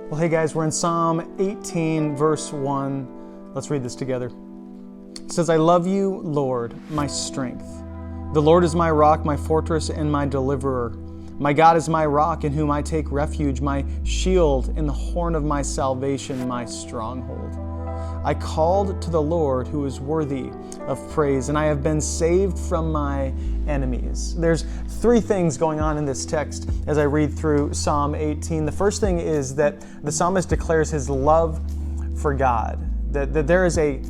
Well, hey guys, we're in Psalm 18, verse 1. Let's read this together. It says, I love you, Lord, my strength. The Lord is my rock, my fortress, and my deliverer. My God is my rock in whom I take refuge, my shield in the horn of my salvation, my stronghold. I called to the Lord who is worthy of praise, and I have been saved from my enemies. There's three things going on in this text as I read through Psalm 18. The first thing is that the psalmist declares his love for God, that there is a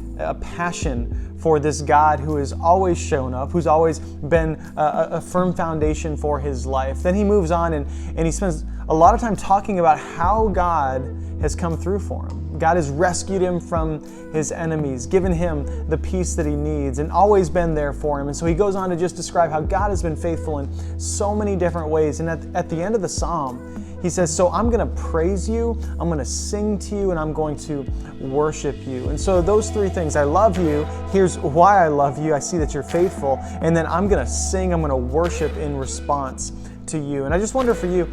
passion for this God who has always shown up, who's always been a firm foundation for his life. Then he moves on and he spends a lot of time talking about how God has come through for him. God has rescued him from his enemies, given him the peace that he needs, and always been there for him. And so he goes on to just describe how God has been faithful in so many different ways. And at the end of the psalm, he says, so I'm going to praise you, I'm going to sing to you, and I'm going to worship you. And so those three things, I love you, here's why I love you, I see that you're faithful, and then I'm going to sing, I'm going to worship in response to you. And I just wonder for you,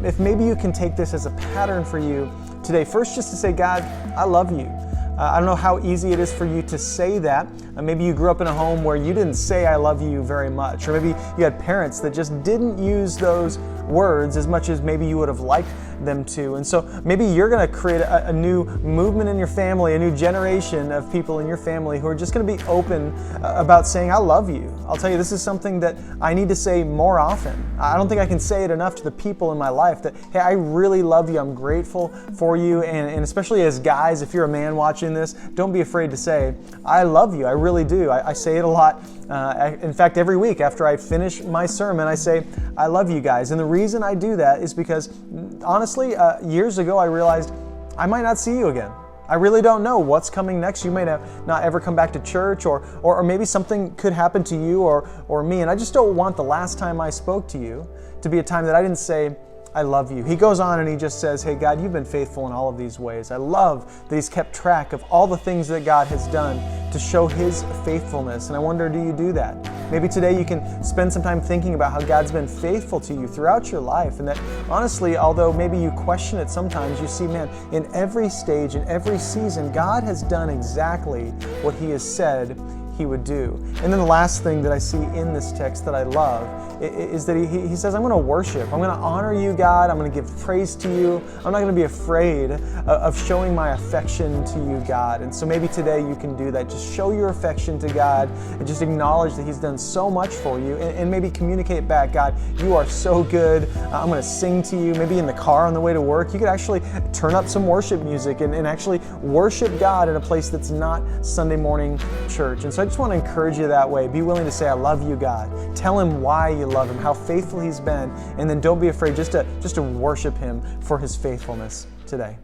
if maybe you can take this as a pattern for you today. First, just to say, God, I love you. I don't know how easy it is for you to say that. Maybe you grew up in a home where you didn't say I love you very much, or maybe you had parents that just didn't use those words as much as maybe you would have liked them to. And so maybe you're going to create a new movement in your family, a new generation of people in your family who are just going to be open about saying, I love you. I'll tell you, this is something that I need to say more often. I don't think I can say it enough to the people in my life that, hey, I really love you. I'm grateful for you. And especially as guys, if you're a man watching this, don't be afraid to say, I love you. I really do. I say it a lot. In fact, every week after I finish my sermon, I say, I love you guys. And the reason I do that is because, honestly, years ago, I realized I might not see you again. I really don't know what's coming next. You may not ever come back to church, or maybe something could happen to you or me. And I just don't want the last time I spoke to you to be a time that I didn't say, I love you. He goes on and he just says, hey, God, you've been faithful in all of these ways. I love that he's kept track of all the things that God has done to show his faithfulness. And I wonder, do you do that? Maybe today you can spend some time thinking about how God's been faithful to you throughout your life. And that honestly, although maybe you question it sometimes, you see, man, in every stage, in every season, God has done exactly what he has said he would do. And then the last thing that I see in this text that I love is that he says, I'm going to worship. I'm going to honor you, God. I'm going to give praise to you. I'm not going to be afraid of showing my affection to you, God. And so maybe today you can do that. Just show your affection to God and just acknowledge that he's done so much for you, and maybe communicate back, God, you are so good. I'm going to sing to you. Maybe in the car on the way to work, you could actually turn up some worship music and actually worship God in a place that's not Sunday morning church. And so I just want to encourage you that way. Be willing to say, I love you, God. Tell him why you love him, how faithful he's been, and then don't be afraid just to worship him for his faithfulness today.